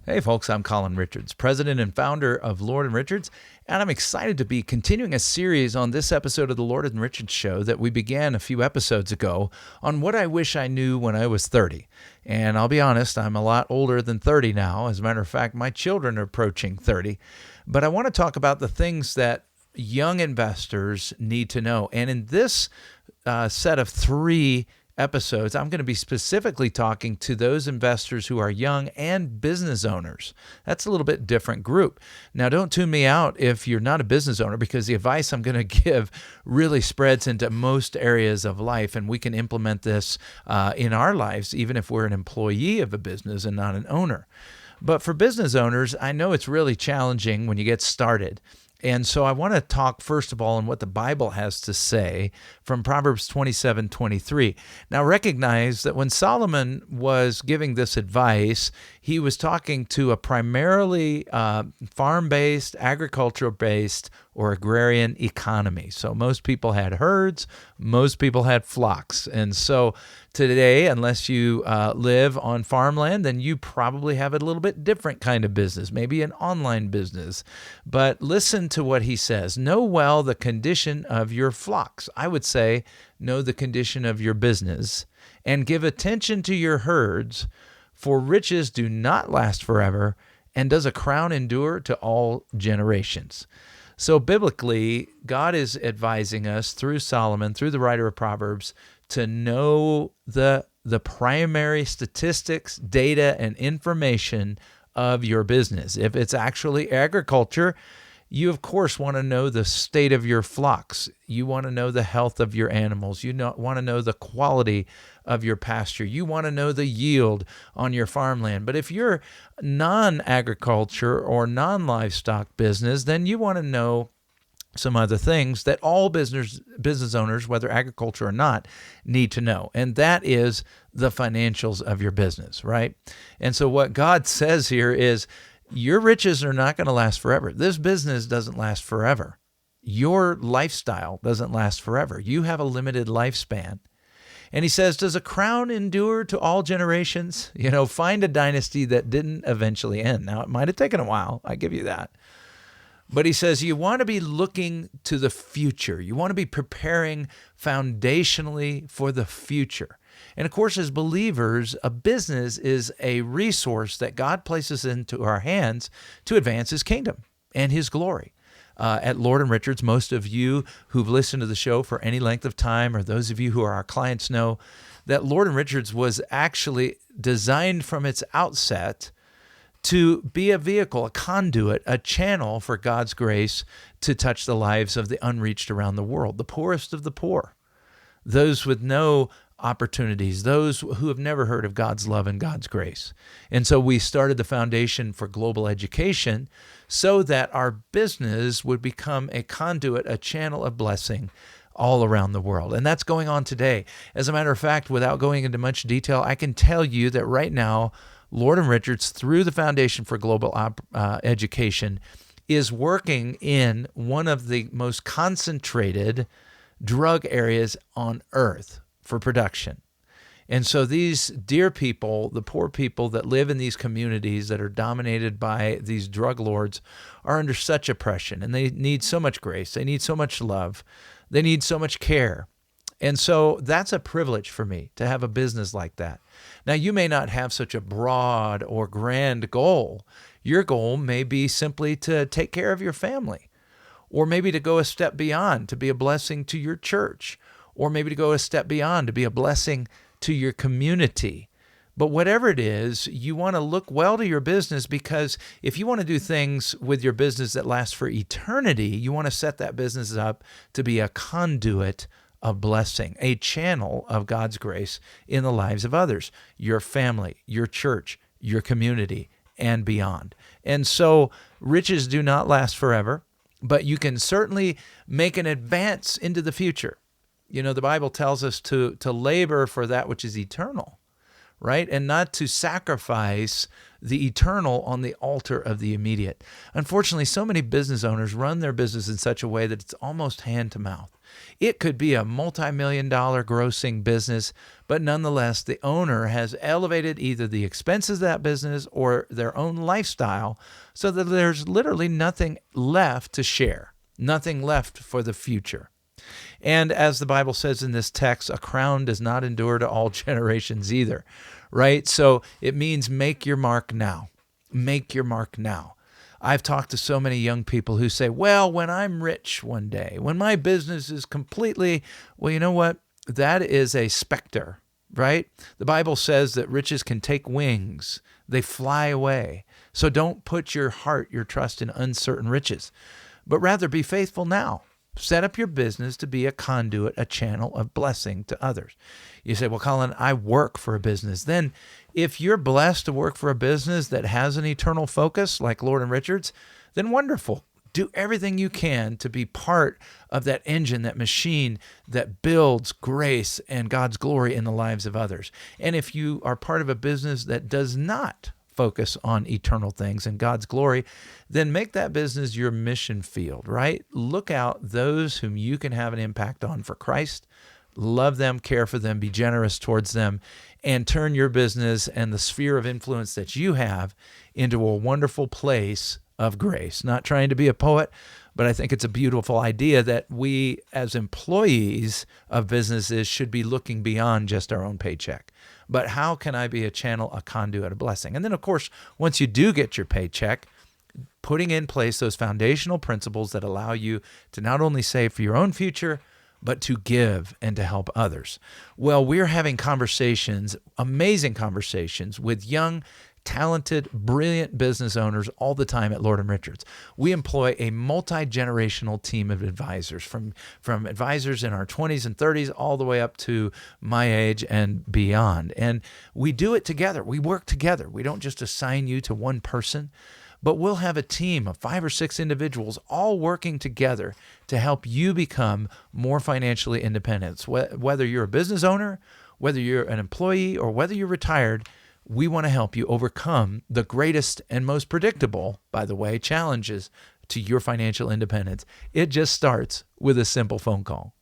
Hey folks, I'm Colin Richards, president and founder of Lord & Richards, and I'm excited to be continuing a series on this episode of the Lord & Richards Show that we began a few episodes ago on what I wish I knew when I was 30. And I'll be honest, I'm a lot older than 30 now. As a matter of fact, my children are approaching 30. But I want to talk about the things that young investors need to know. And in this set of three episodes, I'm going to be specifically talking to those investors who are young and business owners. That's a little bit different group. Now, don't tune me out if you're not a business owner, because the advice I'm going to give really spreads into most areas of life, and we can implement this in our lives, even if we're an employee of a business and not an owner. But for business owners, I know it's really challenging when you get started. And so I want to talk first of all on what the Bible has to say from Proverbs 27:23. Now recognize that when Solomon was giving this advice, he was talking to a primarily farm-based, agricultural-based, or agrarian economy. So most people had herds, most people had flocks. And so today, unless you live on farmland, then you probably have a little bit different kind of business, maybe an online business. But listen to what he says. Know well the condition of your flocks. I would say, know the condition of your business, and give attention to your herds, for riches do not last forever, and does a crown endure to all generations. So biblically, God is advising us through Solomon, through the writer of Proverbs, to know the primary statistics, data, and information of your business. If it's actually agriculture, you, of course, want to know the state of your flocks. You want to know the health of your animals. You want to know the quality of your pasture. You want to know the yield on your farmland. But if you're non-agriculture or non-livestock business, then you want to know some other things that all business owners, whether agriculture or not, need to know. And that is the financials of your business, right? And so what God says here is, your riches are not going to last forever. This business doesn't last forever. Your lifestyle doesn't last forever. You have a limited lifespan. And he says, does a crown endure to all generations? Find a dynasty that didn't eventually end. Now, it might have taken a while. I give you that. But he says you want to be looking to the future. You want to be preparing foundationally for the future. And of course, as believers, a business is a resource that God places into our hands to advance his kingdom and his glory. At Lord & Richards, most of you who've listened to the show for any length of time, or those of you who are our clients, know that Lord & Richards was actually designed from its outset to be a vehicle, a conduit, a channel for God's grace to touch the lives of the unreached around the world, the poorest of the poor, those with no opportunities, those who have never heard of God's love and God's grace. And so we started the Foundation for Global Education so that our business would become a conduit, a channel of blessing all around the world. And that's going on today. As a matter of fact, without going into much detail, I can tell you that right now, Lord & Richards, through the Foundation for Global Education, is working in one of the most concentrated drug areas on earth for production. And so these dear people, the poor people that live in these communities that are dominated by these drug lords, are under such oppression, and they need so much grace. They need so much love. They need so much care. And so that's a privilege for me to have a business like that. Now, you may not have such a broad or grand goal. Your goal may be simply to take care of your family, or maybe to go a step beyond, to be a blessing to your church, or maybe to go a step beyond, to be a blessing to your community. But whatever it is, you want to look well to your business, because if you want to do things with your business that last for eternity, you want to set that business up to be a conduit of blessing, a channel of God's grace in the lives of others, your family, your church, your community, and beyond. And so riches do not last forever, but you can certainly make an advance into the future. The Bible tells us to labor for that which is eternal, right? And not to sacrifice the eternal on the altar of the immediate. Unfortunately, so many business owners run their business in such a way that it's almost hand to mouth. It could be a multi-million-dollar grossing business, but nonetheless, the owner has elevated either the expenses of that business or their own lifestyle so that there's literally nothing left to share, nothing left for the future. And as the Bible says in this text, a crown does not endure to all generations either, right? So it means make your mark now. Make your mark now. I've talked to so many young people who say, well, when I'm rich one day, when my business is completely, well, you know what? That is a specter, right? The Bible says that riches can take wings. They fly away. So don't put your heart, your trust in uncertain riches, but rather be faithful now. Set up your business to be a conduit, a channel of blessing to others. You say, well, Colin, I work for a business. Then if you're blessed to work for a business that has an eternal focus like Lord and Richards, then wonderful. Do everything you can to be part of that engine, that machine that builds grace and God's glory in the lives of others. And if you are part of a business that does not focus on eternal things and God's glory, then make that business your mission field, right? Look out those whom you can have an impact on for Christ. Love them, care for them, be generous towards them, and turn your business and the sphere of influence that you have into a wonderful place of grace. Not trying to be a poet, but I think it's a beautiful idea that we as employees of businesses should be looking beyond just our own paycheck. But how can I be a channel, a conduit, a blessing? And then, of course, once you do get your paycheck, putting in place those foundational principles that allow you to not only save for your own future, but to give and to help others. Well, we're having conversations, amazing conversations with young, talented, brilliant business owners all the time at Lord and Richards. We employ a multi-generational team of advisors, from advisors in our 20s and 30s all the way up to my age and beyond. And we do it together. We work together. We don't just assign you to one person, but we'll have a team of 5 or 6 individuals all working together to help you become more financially independent. Whether you're a business owner, whether you're an employee, or whether you're retired, we want to help you overcome the greatest and most predictable, by the way, challenges to your financial independence. It just starts with a simple phone call.